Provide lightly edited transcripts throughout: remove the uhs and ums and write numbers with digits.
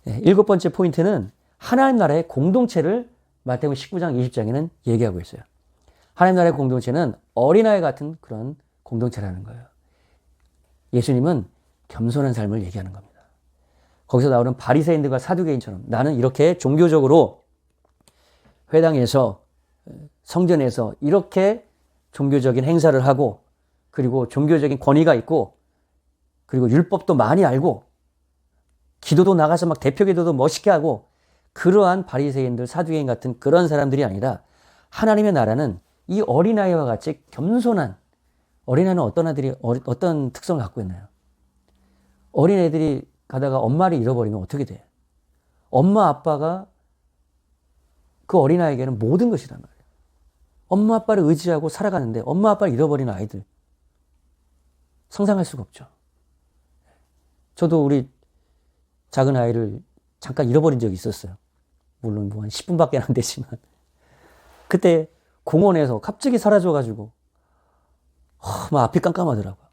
일곱 번째 포인트는 하나님 나라의 공동체를 마태복음 19장 20장에는 얘기하고 있어요. 하나님 나라의 공동체는 어린아이 같은 그런 공동체라는 거예요. 예수님은 겸손한 삶을 얘기하는 겁니다. 거기서 나오는 바리새인들과 사두개인처럼 나는 이렇게 종교적으로 회당에서 성전에서 이렇게 종교적인 행사를 하고 그리고 종교적인 권위가 있고 그리고 율법도 많이 알고 기도도 나가서 막 대표 기도도 멋있게 하고 그러한 바리새인들 사두개인 같은 그런 사람들이 아니라 하나님의 나라는 이 어린아이와 같이 겸손한 어린아이는 어떤 특성을 갖고 있나요? 어린애들이 가다가 엄마를 잃어버리면 어떻게 돼요? 엄마 아빠가 그 어린아이에게는 모든 것이란 말이에요. 엄마 아빠를 의지하고 살아가는데 엄마 아빠를 잃어버리는 아이들 상상할 수가 없죠. 저도 우리 작은 아이를 잠깐 잃어버린 적이 있었어요. 물론 뭐 한 10분밖에 안 되지만 그때 공원에서 갑자기 사라져가지고 막 앞이 깜깜하더라고요.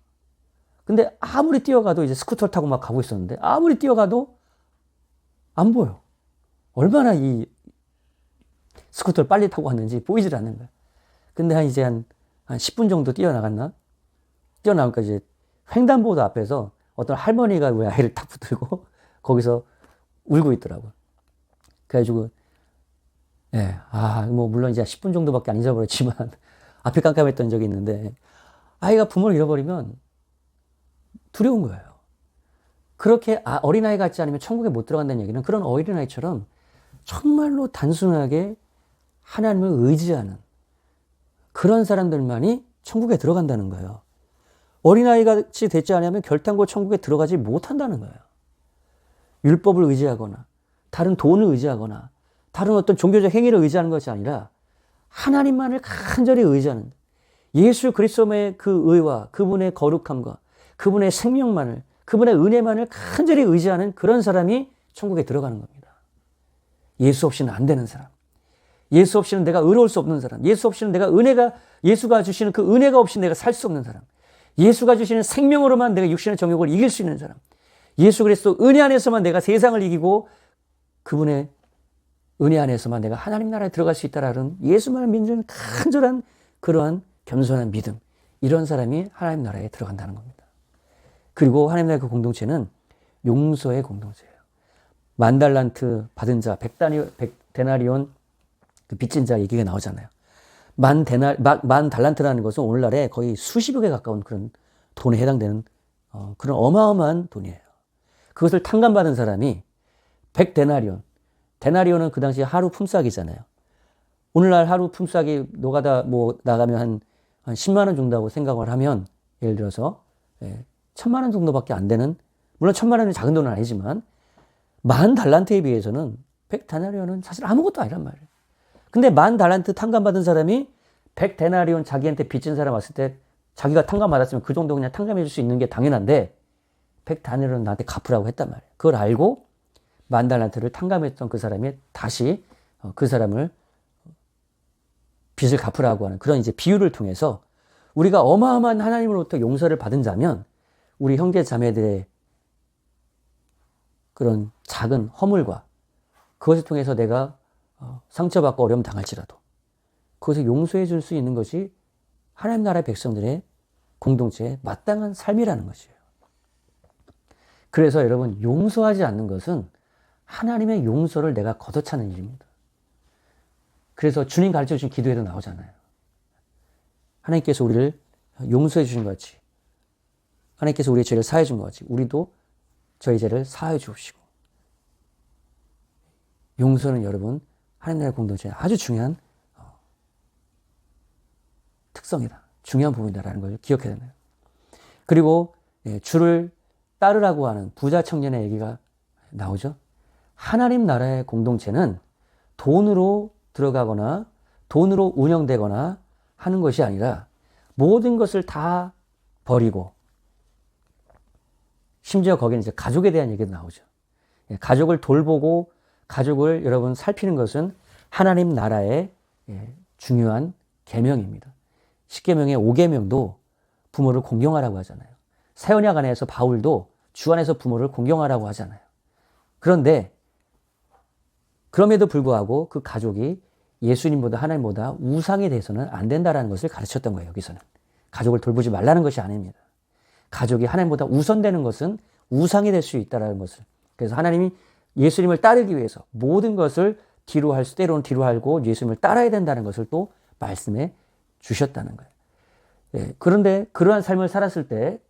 근데 아무리 뛰어가도 이제 스쿠터를 타고 막 가고 있었는데 아무리 뛰어가도 안 보여. 얼마나 이 스쿠터를 빨리 타고 갔는지 보이질 않는 거야. 근데 이제 한 10분 정도 뛰어나오니까 이제 횡단보도 앞에서 어떤 할머니가 우리 아이를 딱 붙들고 거기서 울고 있더라고요. 그래가지고, 뭐, 물론 이제 10분 정도밖에 안 잊어버렸지만, 앞이 깜깜했던 적이 있는데, 아이가 부모를 잃어버리면 두려운 거예요. 그렇게 어린아이 같지 않으면 천국에 못 들어간다는 얘기는 그런 어린아이처럼 정말로 단순하게 하나님을 의지하는 그런 사람들만이 천국에 들어간다는 거예요. 어린아이 같이 되지 않으면 결단코 천국에 들어가지 못한다는 거예요. 율법을 의지하거나 다른 돈을 의지하거나 다른 어떤 종교적 행위를 의지하는 것이 아니라 하나님만을 간절히 의지하는 예수 그리스도의 그 의와 그분의 거룩함과 그분의 생명만을 그분의 은혜만을 간절히 의지하는 그런 사람이 천국에 들어가는 겁니다. 예수 없이는 안 되는 사람. 예수 없이는 내가 의로울 수 없는 사람. 예수 없이는 예수가 주시는 그 은혜가 없이 내가 살 수 없는 사람. 예수가 주시는 생명으로만 내가 육신의 정욕을 이길 수 있는 사람. 예수 그리스도 은혜 안에서만 내가 세상을 이기고 그분의 은혜 안에서만 내가 하나님 나라에 들어갈 수 있다라는 예수만을 믿는 간절한 그러한 겸손한 믿음. 이런 사람이 하나님 나라에 들어간다는 겁니다. 그리고 하나님 나라의 그 공동체는 용서의 공동체예요. 10,000달란트 받은 자, 100데나리온 그 빚진 자 얘기가 나오잖아요. 10,000달란트라는 것은 오늘날에 거의 수십억에 가까운 그런 돈에 해당되는 그런 어마어마한 돈이에요. 그것을 탕감받은 사람이 100데나리온. 데나리온은 그 당시 하루 품삯이잖아요. 오늘날 하루 품삯이 노가다 뭐 나가면 한 10만 원 준다고 생각을 하면 예를 들어서 1,000만 원 정도밖에 안 되는 물론 1,000만 원은 작은 돈은 아니지만 10,000달란트에 비해서는 100데나리온은 사실 아무것도 아니란 말이에요. 근데 10,000달란트 탕감받은 사람이 100데나리온 자기한테 빚진 사람 왔을 때 자기가 탕감받았으면 그 정도 그냥 탕감해 줄 수 있는 게 당연한데 100데나리온 나한테 갚으라고 했단 말이에요. 그걸 알고 10,000달란트를 탕감했던 그 사람이 다시 그 사람을 빚을 갚으라고 하는 그런 이제 비유를 통해서 우리가 어마어마한 하나님으로부터 용서를 받은 자면 우리 형제 자매들의 그런 작은 허물과 그것을 통해서 내가 상처받고 어려움 당할지라도 그것을 용서해 줄 수 있는 것이 하나님 나라의 백성들의 공동체의 마땅한 삶이라는 것이에요. 그래서 여러분 용서하지 않는 것은 하나님의 용서를 내가 걷어차는 일입니다. 그래서 주님 가르쳐 주신 기도에도 나오잖아요. 하나님께서 우리를 용서해 주신 것 같이 하나님께서 우리의 죄를 사해 준 것 같이 우리도 저희 죄를 사해 주시고 용서는 여러분 하나님 나라의 공동체의 아주 중요한 특성이다. 중요한 부분이다라는 걸 기억해야 되나요? 그리고 주를 따르라고 하는 부자 청년의 얘기가 나오죠. 하나님 나라의 공동체는 돈으로 들어가거나 돈으로 운영되거나 하는 것이 아니라 모든 것을 다 버리고 심지어 거기는 이제 가족에 대한 얘기도 나오죠. 가족을 돌보고 가족을 여러분 살피는 것은 하나님 나라의 중요한 계명입니다. 10계명의 5계명도 부모를 공경하라고 하잖아요. 새 언약 안에서 바울도 주 안에서 부모를 공경하라고 하잖아요. 그런데 그럼에도 불구하고 그 가족이 예수님보다 하나님보다 우상에 대해서는 안 된다라는 것을 가르쳤던 거예요. 여기서는. 가족을 돌보지 말라는 것이 아닙니다. 가족이 하나님보다 우선되는 것은 우상이 될 수 있다는 것을. 그래서 하나님이 예수님을 따르기 위해서 모든 것을 뒤로 할 수, 때로는 뒤로 하고 예수님을 따라야 된다는 것을 또 말씀해 주셨다는 거예요. 예, 그런데 그러한 삶을 살았을 때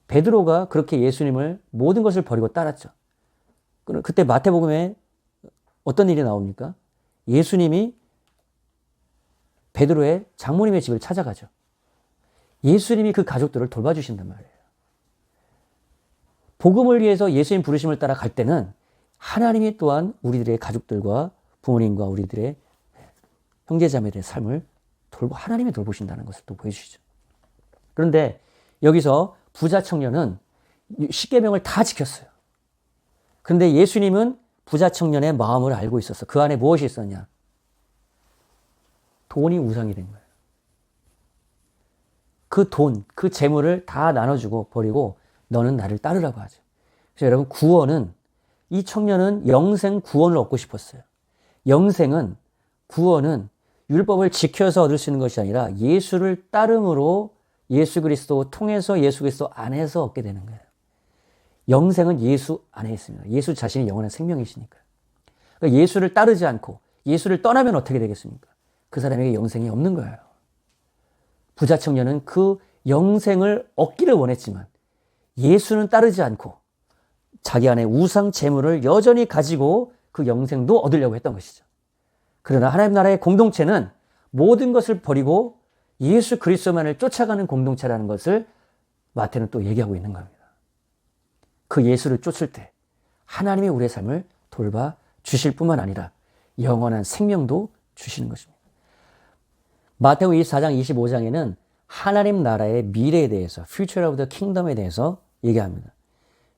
베드로가 그렇게 예수님을 모든 것을 버리고 따랐죠. 그때 마태복음에 어떤 일이 나옵니까? 예수님이 베드로의 장모님의 집을 찾아가죠. 예수님이 그 가족들을 돌봐주신단 말이에요. 복음을 위해서 예수님 부르심을 따라 갈 때는 하나님이 또한 우리들의 가족들과 부모님과 우리들의 형제자매들의 삶을 하나님이 돌보신다는 것을 또 보여주시죠. 그런데 여기서 부자 청년은 십계명을 다 지켰어요. 그런데 예수님은 부자 청년의 마음을 알고 있었어. 그 안에 무엇이 있었냐? 돈이 우상이 된 거예요. 그 돈, 그 재물을 다 나눠주고 버리고 너는 나를 따르라고 하죠. 그래서 여러분, 이 청년은 영생 구원을 얻고 싶었어요. 구원은 율법을 지켜서 얻을 수 있는 것이 아니라 예수를 따름으로 예수 그리스도 통해서 예수 그리스도 안에서 얻게 되는 거예요. 영생은 예수 안에 있습니다. 예수 자신이 영원한 생명이시니까. 그러니까 예수를 따르지 않고 예수를 떠나면 어떻게 되겠습니까? 그 사람에게 영생이 없는 거예요. 부자 청년은 그 영생을 얻기를 원했지만 예수는 따르지 않고 자기 안에 우상 재물을 여전히 가지고 그 영생도 얻으려고 했던 것이죠. 그러나 하나님 나라의 공동체는 모든 것을 버리고 예수 그리스도만을 쫓아가는 공동체라는 것을 마태는 또 얘기하고 있는 겁니다. 그 예수를 쫓을 때 하나님이 우리의 삶을 돌봐 주실 뿐만 아니라 영원한 생명도 주시는 것입니다. 마태복음 24장 25장에는 하나님 나라의 미래에 대해서 Future of the Kingdom에 대해서 얘기합니다.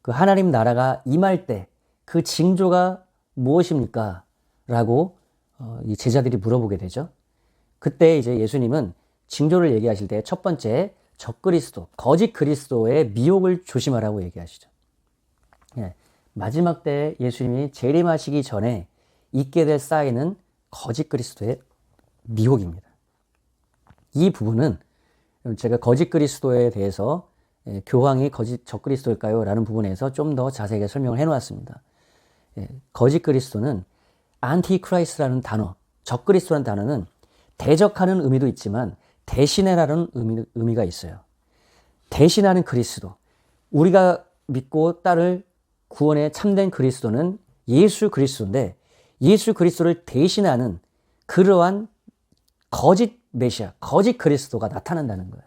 그 하나님 나라가 임할 때 그 징조가 무엇입니까? 라고 이 제자들이 물어보게 되죠. 그때 이제 예수님은 징조를 얘기하실 때 첫 번째 적그리스도, 거짓 그리스도의 미혹을 조심하라고 얘기하시죠. 예, 마지막 때 예수님이 재림하시기 전에 있게 될 사인은 거짓 그리스도의 미혹입니다. 이 부분은 제가 거짓 그리스도에 대해서 교황이 거짓 적그리스도일까요? 라는 부분에서 좀 더 자세하게 설명을 해놓았습니다. 거짓 그리스도는 안티크라이스트라는 단어, 적그리스도라는 단어는 대적하는 의미도 있지만 대신해라는 의미가 있어요. 대신하는 그리스도, 우리가 믿고 따를 구원의 참된 그리스도는 예수 그리스도인데 예수 그리스도를 대신하는 그러한 거짓 메시아, 거짓 그리스도가 나타난다는 거예요.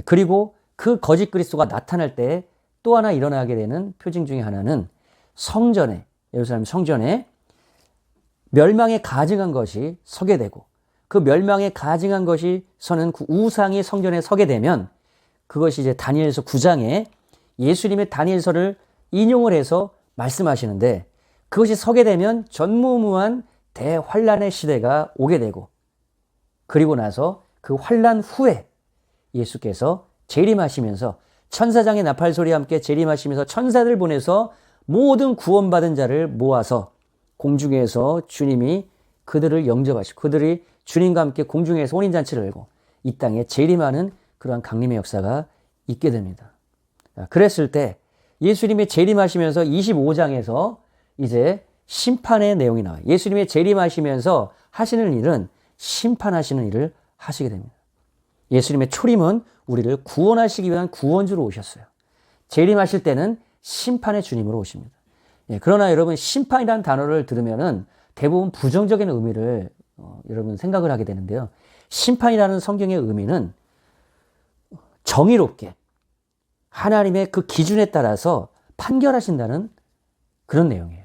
그리고 그 거짓 그리스도가 나타날 때 또 하나 일어나게 되는 표징 중에 하나는 성전에, 예루살렘 성전에 멸망에 가증한 것이 서게 되고 그 멸망에 가증한 것이 서는 그 우상이 성전에 서게 되면 그것이 이제 다니엘서 9장에 예수님의 다니엘서를 인용을 해서 말씀하시는데 그것이 서게 되면 전무후무한 대환란의 시대가 오게 되고 그리고 나서 그 환란 후에 예수께서 재림하시면서 천사장의 나팔 소리와 함께 재림하시면서 천사들 보내서 모든 구원받은 자를 모아서 공중에서 주님이 그들을 영접하시고 그들이 주님과 함께 공중에서 혼인잔치를 열고 이 땅에 재림하는 그러한 강림의 역사가 있게 됩니다. 그랬을 때 예수님이 재림하시면서 25장에서 이제 심판의 내용이 나와요. 예수님이 재림하시면서 하시는 일은 심판하시는 일을 하시게 됩니다. 예수님의 초림은 우리를 구원하시기 위한 구원주로 오셨어요. 재림하실 때는 심판의 주님으로 오십니다. 그러나 여러분 심판이라는 단어를 들으면은 대부분 부정적인 의미를 여러분 생각을 하게 되는데요. 심판이라는 성경의 의미는 정의롭게 하나님의 그 기준에 따라서 판결하신다는 그런 내용이에요.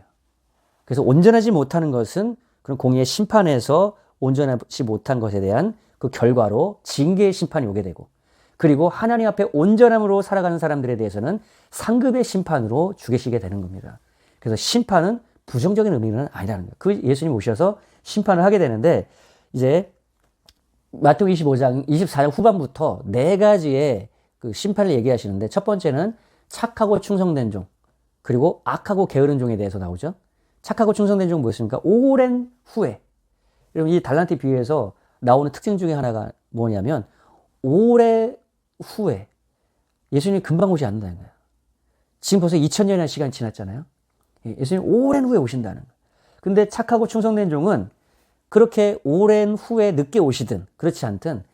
그래서 온전하지 못하는 것은 그런 공의의 심판에서 온전하지 못한 것에 대한 그 결과로 징계의 심판이 오게 되고 그리고 하나님 앞에 온전함으로 살아가는 사람들에 대해서는 상급의 심판으로 죽이시게 되는 겁니다. 그래서 심판은 부정적인 의미는 아니라는 거예요. 그 예수님 오셔서 심판을 하게 되는데 이제 마태복음 24장 후반부터 네 가지의 그 심판을 얘기하시는데 첫 번째는 착하고 충성된 종 그리고 악하고 게으른 종에 대해서 나오죠. 착하고 충성된 종은 뭐였습니까? 오랜 후에. 여러분, 이 달란트 비유에서 나오는 특징 중에 하나가 뭐냐면, 오래 후에. 예수님이 금방 오지 않는다는 거예요. 지금 벌써 2000년이라는 시간이 지났잖아요. 예수님 오랜 후에 오신다는 거예요. 근데 착하고 충성된 종은 그렇게 오랜 후에 늦게 오시든 그렇지 않든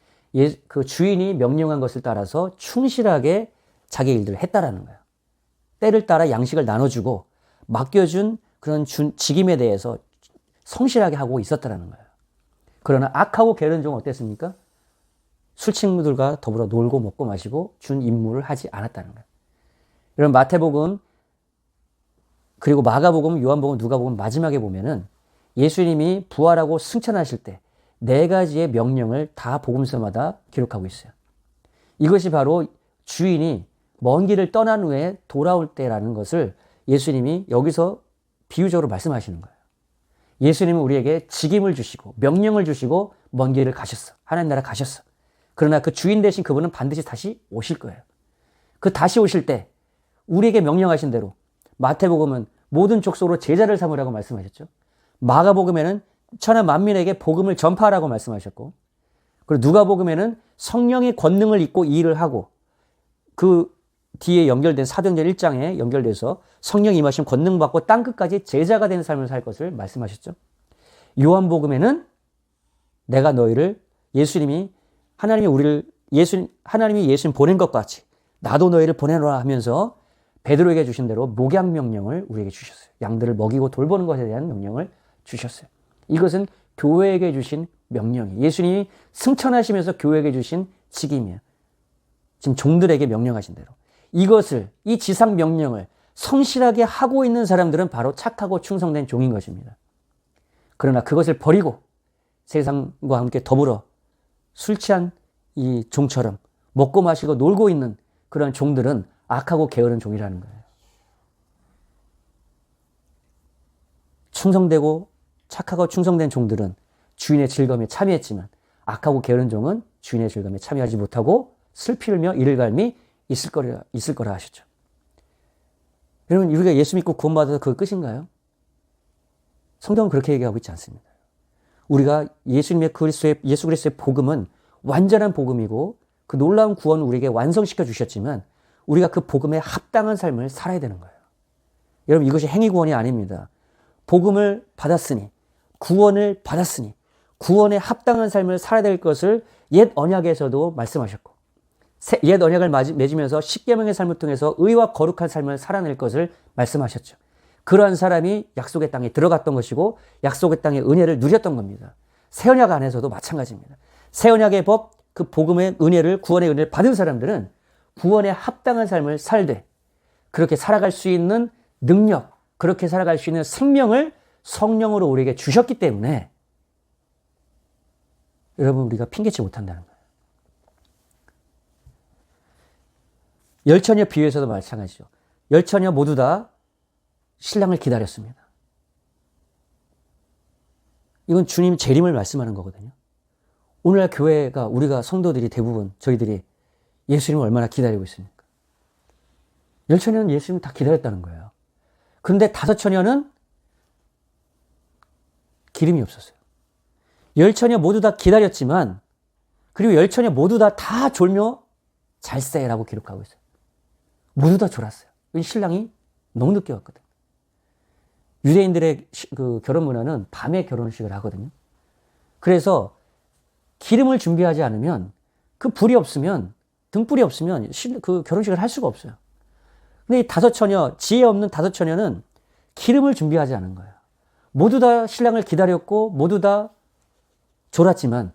그 주인이 명령한 것을 따라서 충실하게 자기 일들을 했다라는 거예요. 때를 따라 양식을 나눠주고 맡겨준 그런 직임에 대해서 성실하게 하고 있었다라는 거예요. 그러나 악하고 게으른 종은 어땠습니까? 술 친구들과 더불어 놀고 먹고 마시고 준 임무를 하지 않았다는 거예요. 이런 마태복음 그리고 마가복음, 요한복음, 누가복음 마지막에 보면은 예수님이 부활하고 승천하실 때 네 가지의 명령을 다 복음서마다 기록하고 있어요. 이것이 바로 주인이 먼 길을 떠난 후에 돌아올 때라는 것을 예수님이 여기서 비유적으로 말씀하시는 거예요. 예수님은 우리에게 직임을 주시고 명령을 주시고 먼 길을 가셨어. 하나님 나라 가셨어. 그러나 그 주인 대신 그분은 반드시 다시 오실 거예요. 그 다시 오실 때 우리에게 명령하신 대로 마태복음은 모든 족속으로 제자를 삼으라고 말씀하셨죠. 마가복음에는 천하 만민에게 복음을 전파하라고 말씀하셨고, 그리고 누가복음에는 성령의 권능을 입고 이 일을 하고, 그 뒤에 연결된 사도행전 1장에 연결돼서 성령 임하심 권능 받고 땅끝까지 제자가 되는 삶을 살 것을 말씀하셨죠. 요한복음에는 내가 너희를 하나님이 예수님 보낸 것 같이 나도 너희를 보내노라 하면서 베드로에게 주신 대로 목양 명령을 우리에게 주셨어요. 양들을 먹이고 돌보는 것에 대한 명령을 주셨어요. 이것은 교회에게 주신 명령이에요. 예수님이 승천하시면서 교회에게 주신 직임이에요. 지금 종들에게 명령하신 대로. 이 지상 명령을 성실하게 하고 있는 사람들은 바로 착하고 충성된 종인 것입니다. 그러나 그것을 버리고 세상과 함께 더불어 술 취한 이 종처럼 먹고 마시고 놀고 있는 그런 종들은 악하고 게으른 종이라는 거예요. 충성되고 착하고 충성된 종들은 주인의 즐거움에 참여했지만 악하고 게으른 종은 주인의 즐거움에 참여하지 못하고 슬피 울며 이를 갈미 있을 거라 하셨죠. 여러분, 우리가 예수 믿고 구원받아서 그 끝인가요? 성경은 그렇게 얘기하고 있지 않습니다. 우리가 예수 그리스도의 복음은 완전한 복음이고 그 놀라운 구원을 우리에게 완성시켜 주셨지만 우리가 그 복음에 합당한 삶을 살아야 되는 거예요. 여러분, 이것이 행위 구원이 아닙니다. 복음을 받았으니, 구원을 받았으니 구원에 합당한 삶을 살아야 될 것을 옛 언약에서도 말씀하셨고, 옛 언약을 맺으면서 십계명의 삶을 통해서 의와 거룩한 삶을 살아낼 것을 말씀하셨죠. 그러한 사람이 약속의 땅에 들어갔던 것이고 약속의 땅의 은혜를 누렸던 겁니다. 새 언약 안에서도 마찬가지입니다. 새 언약의 법, 그 복음의 은혜를, 구원의 은혜를 받은 사람들은 구원에 합당한 삶을 살되 그렇게 살아갈 수 있는 능력, 그렇게 살아갈 수 있는 생명을 성령으로 우리에게 주셨기 때문에 여러분, 우리가 핑계치 못한다는 거예요. 열처녀 비유에서도 마찬가지죠. 열처녀 모두 다 신랑을 기다렸습니다. 이건 주님 재림을 말씀하는 거거든요. 오늘날 교회가, 우리가 성도들이 대부분 저희들이 예수님을 얼마나 기다리고 있습니까? 열처녀는 예수님을 다 기다렸다는 거예요. 그런데 다섯 처녀는 기름이 없었어요. 열처녀 모두 다 기다렸지만, 그리고 열처녀 모두 다 졸며 잘세라고 기록하고 있어요. 모두 다 졸았어요. 신랑이 너무 늦게 왔거든요. 유대인들의 그 결혼 문화는 밤에 결혼식을 하거든요. 그래서 기름을 준비하지 않으면, 그 불이 없으면, 등불이 없으면 그 결혼식을 할 수가 없어요. 근데 이 다섯 처녀, 지혜 없는 다섯 처녀는 기름을 준비하지 않은 거예요. 모두 다 신랑을 기다렸고 모두 다 졸았지만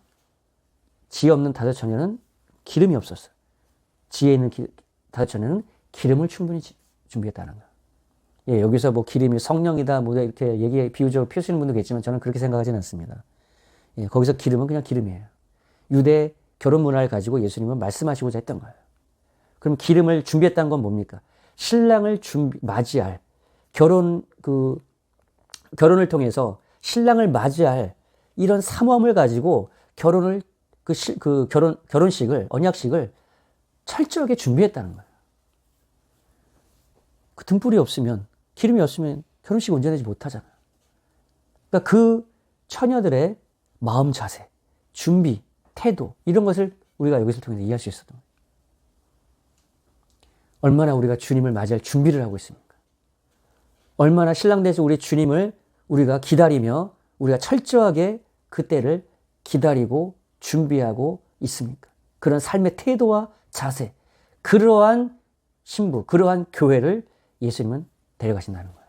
지혜 없는 다섯 처녀는 기름이 없었어요. 지혜 있는 다섯 처녀는 기름을 충분히 준비했다는 거예요. 예, 여기서 뭐 기름이 성령이다, 뭐 이렇게 비유적으로 표시하는 분도 계시지만 저는 그렇게 생각하지는 않습니다. 예, 거기서 기름은 그냥 기름이에요. 유대 결혼 문화를 가지고 예수님은 말씀하시고자 했던 거예요. 그럼 기름을 준비했다는 건 뭡니까? 신랑을 맞이할 결혼을 통해서 신랑을 맞이할 이런 사모함을 가지고 결혼식을, 언약식을 철저하게 준비했다는 거예요. 그 등불이 없으면, 기름이 없으면 결혼식 온전하지 못하잖아요. 그러니까 그 처녀들의 마음 자세, 준비, 태도 이런 것을 우리가 여기서 통해서 이해할 수 있었던 거예요. 얼마나 우리가 주님을 맞이할 준비를 하고 있습니까? 얼마나 신랑대에서 우리 주님을 우리가 기다리며 우리가 철저하게 그때를 기다리고 준비하고 있습니까? 그런 삶의 태도와 자세, 그러한 신부, 그러한 교회를 예수님은 데려가신다는 거예요.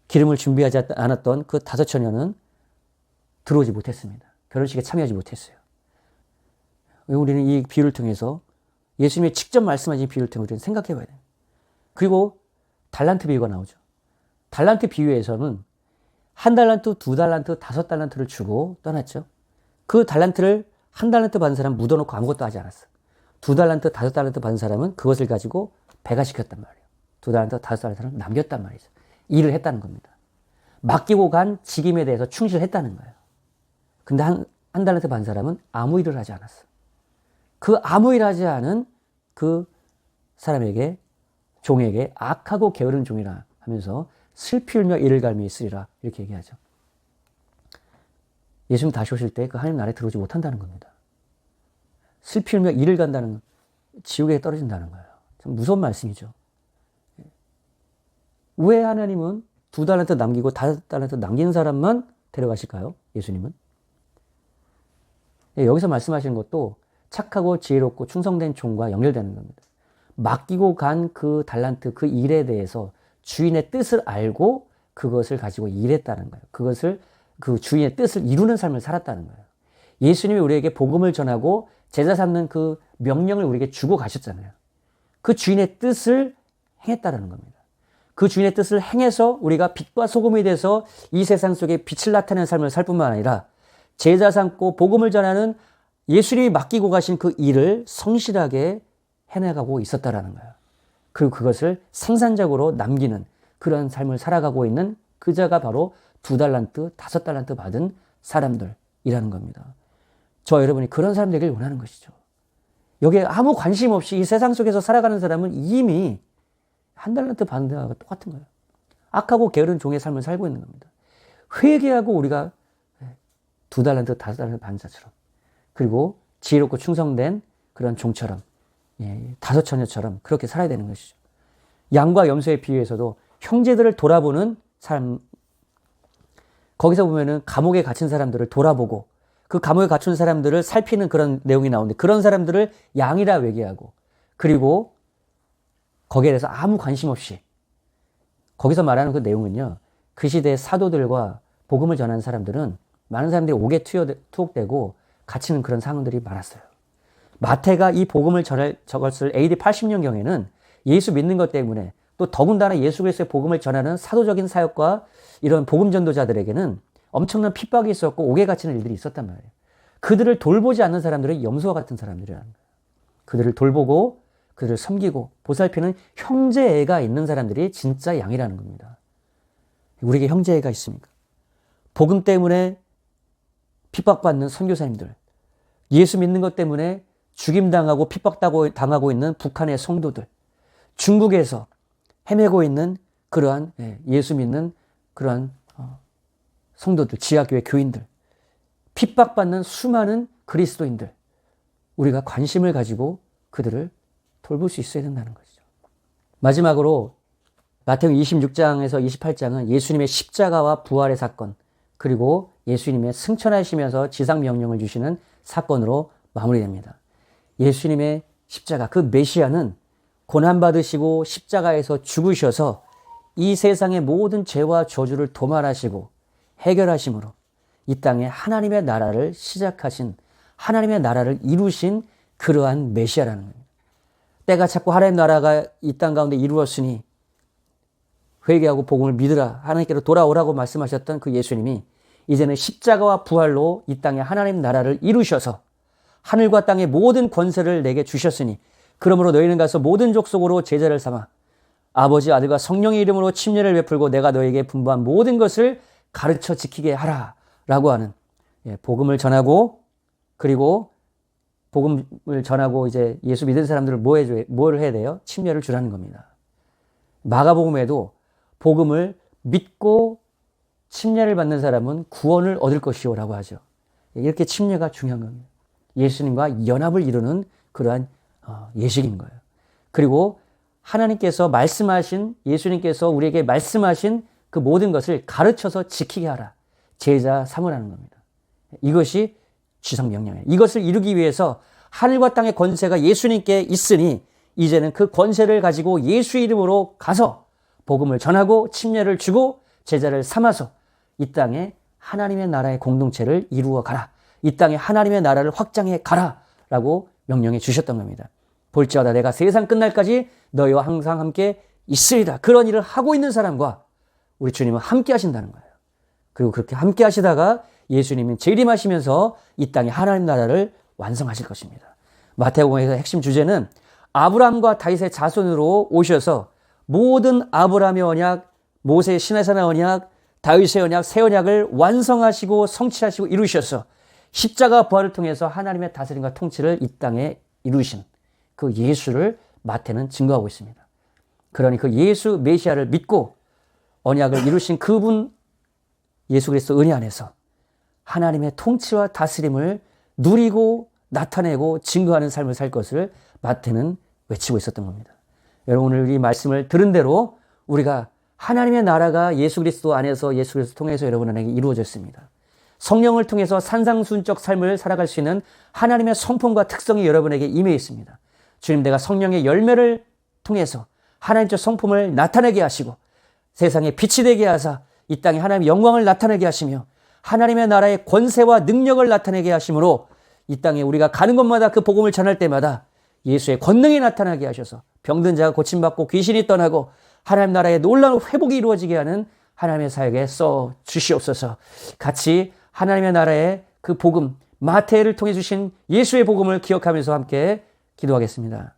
기름을 준비하지 않았던 그 5 처녀는 들어오지 못했습니다. 결혼식에 참여하지 못했어요. 우리는 이 비유를 통해서 예수님이 직접 말씀하신 비유를 통해서 우리는 생각해 봐야 돼요. 그리고 달란트 비유가 나오죠. 달란트 비유에서는 1달란트, 2달란트, 5달란트를 주고 떠났죠. 그 달란트를 1달란트 받은 사람은 묻어놓고 아무것도 하지 않았어. 2달란트, 5달란트 받은 사람은 그것을 가지고 배가시켰단 말이에요. 2달란트, 5달란트를 남겼단 말이죠. 일을 했다는 겁니다. 맡기고 간 직임에 대해서 충실했다는 거예요. 근데 한 달란트 받은 사람은 아무 일을 하지 않았어. 그 아무 일 하지 않은 그 사람에게, 종에게 악하고 게으른 종이라 하면서 슬피 울며 이를 갈미 있으리라 이렇게 얘기하죠. 예수님 다시 오실 때 그 하나님 나라에 들어오지 못한다는 겁니다. 슬피 울며 이를 간다는, 지옥에 떨어진다는 거예요. 참 무서운 말씀이죠. 왜 하나님은 2달란트 남기고 5달란트 남긴 사람만 데려가실까요? 예수님은? 여기서 말씀하시는 것도 착하고 지혜롭고 충성된 종과 연결되는 겁니다. 맡기고 간 그 달란트, 그 일에 대해서 주인의 뜻을 알고 그것을 가지고 일했다는 거예요. 그것을, 그 주인의 뜻을 이루는 삶을 살았다는 거예요. 예수님이 우리에게 복음을 전하고 제자 삼는 그 명령을 우리에게 주고 가셨잖아요. 그 주인의 뜻을 행했다는 겁니다. 그 주인의 뜻을 행해서 우리가 빛과 소금이 돼서 이 세상 속에 빛을 나타내는 삶을 살 뿐만 아니라 제자 삼고 복음을 전하는 예수님이 맡기고 가신 그 일을 성실하게 해나가고 있었다라는 거예요. 그리고 그것을 생산적으로 남기는 그런 삶을 살아가고 있는 그자가 바로 2달란트, 5달란트 받은 사람들이라는 겁니다. 저 여러분이 그런 사람 되길 원하는 것이죠. 여기에 아무 관심 없이 이 세상 속에서 살아가는 사람은 이미 1달란트 받는 데와 똑같은 거예요. 악하고 게으른 종의 삶을 살고 있는 겁니다. 회개하고 우리가 2달란트, 5달란트 받은 자처럼, 그리고 지혜롭고 충성된 그런 종처럼, 5 처녀처럼 그렇게 살아야 되는 것이죠. 양과 염소의 비유에서도 형제들을 돌아보는 삶, 거기서 보면은 감옥에 갇힌 사람들을 돌아보고 그 감옥에 갇힌 사람들을 살피는 그런 내용이 나오는데, 그런 사람들을 양이라 외계하고, 그리고 거기에 대해서 아무 관심 없이, 거기서 말하는 그 내용은요, 그 시대의 사도들과 복음을 전하는 사람들은 많은 사람들이 옥에 투옥되고 갇히는 그런 상황들이 많았어요. 마태가 이 복음을 적었을 AD 80년경에는 예수 믿는 것 때문에, 또 더군다나 예수 그리스도의 복음을 전하는 사도적인 사역과 이런 복음 전도자들에게는 엄청난 핍박이 있었고 옥에 갇히는 일들이 있었단 말이에요. 그들을 돌보지 않는 사람들은 염소와 같은 사람들이라는 거예요. 그들을 돌보고 그들을 섬기고 보살피는 형제애가 있는 사람들이 진짜 양이라는 겁니다. 우리에게 형제애가 있습니까? 복음 때문에 핍박받는 선교사님들, 예수 믿는 것 때문에 죽임당하고 핍박당하고 있는 북한의 성도들, 중국에서 헤매고 있는 그러한 예수 믿는 그러한 성도들, 지하교회 교인들, 핍박받는 수많은 그리스도인들, 우리가 관심을 가지고 그들을 돌볼 수 있어야 된다는 것이죠. 마지막으로 마태복음 26장에서 28장은 예수님의 십자가와 부활의 사건, 그리고 예수님의 승천하시면서 지상명령을 주시는 사건으로 마무리됩니다. 예수님의 십자가, 그 메시아는 고난받으시고 십자가에서 죽으셔서 이 세상의 모든 죄와 저주를 도말하시고 해결하심으로 이 땅에 하나님의 나라를 시작하신, 하나님의 나라를 이루신 그러한 메시아라는 겁니다. 때가 찼고 하나님 나라가 이 땅 가운데 이루었으니 회개하고 복음을 믿으라, 하나님께로 돌아오라고 말씀하셨던 그 예수님이 이제는 십자가와 부활로 이 땅에 하나님 나라를 이루셔서 하늘과 땅의 모든 권세를 내게 주셨으니 그러므로 너희는 가서 모든 족속으로 제자를 삼아 아버지, 아들과 성령의 이름으로 침례를 베풀고 내가 너에게 분부한 모든 것을 가르쳐 지키게 하라 라고 하는, 복음을 전하고, 그리고 복음을 전하고 이제 예수 믿은 사람들을 뭘 해야 돼요? 침례를 주라는 겁니다. 마가복음에도 복음을 믿고 침례를 받는 사람은 구원을 얻을 것이요 라고 하죠. 이렇게 침례가 중요한 겁니다. 예수님과 연합을 이루는 그러한 예식인 거예요. 그리고 하나님께서 말씀하신, 예수님께서 우리에게 말씀하신 그 모든 것을 가르쳐서 지키게 하라. 제자 삼으라는 겁니다. 이것이 지성명령이에요. 이것을 이루기 위해서 하늘과 땅의 권세가 예수님께 있으니 이제는 그 권세를 가지고 예수 이름으로 가서 복음을 전하고 침례를 주고 제자를 삼아서 이 땅에 하나님의 나라의 공동체를 이루어 가라. 이 땅에 하나님의 나라를 확장해 가라. 라고 명령해 주셨던 겁니다. 볼지어다 내가 세상 끝날까지 너희와 항상 함께 있으리라. 그런 일을 하고 있는 사람과 우리 주님은 함께 하신다는 거예요. 그리고 그렇게 함께 하시다가 예수님이 재림하시면서 이 땅에 하나님 나라를 완성하실 것입니다. 마태복음에서 핵심 주제는 아브라함과 다윗의 자손으로 오셔서 모든 아브라함의 언약, 모세의 시내산의 언약, 다윗의 언약, 새 언약을 완성하시고 성취하시고 이루셔서 십자가 부활을 통해서 하나님의 다스림과 통치를 이 땅에 이루신 그 예수를 마태는 증거하고 있습니다. 그러니 그 예수 메시아를 믿고 언약을 이루신 그분 예수 그리스도 은혜 안에서 하나님의 통치와 다스림을 누리고 나타내고 증거하는 삶을 살 것을 마태는 외치고 있었던 겁니다. 여러분 오늘 이 말씀을 들은 대로 우리가 하나님의 나라가 예수 그리스도 안에서 예수 그리스도 통해서 여러분에게 이루어졌습니다. 성령을 통해서 산상순적 삶을 살아갈 수 있는 하나님의 성품과 특성이 여러분에게 임해 있습니다. 주님 내가 성령의 열매를 통해서 하나님적 성품을 나타내게 하시고 세상에 빛이 되게 하사 이 땅에 하나님의 영광을 나타내게 하시며 하나님의 나라의 권세와 능력을 나타내게 하심으로 이 땅에 우리가 가는 곳마다 그 복음을 전할 때마다 예수의 권능이 나타나게 하셔서 병든 자가 고침받고 귀신이 떠나고 하나님 나라의 놀라운 회복이 이루어지게 하는 하나님의 사역에 써 주시옵소서. 같이 하나님의 나라의 그 복음 마태를 통해 주신 예수의 복음을 기억하면서 함께 기도하겠습니다.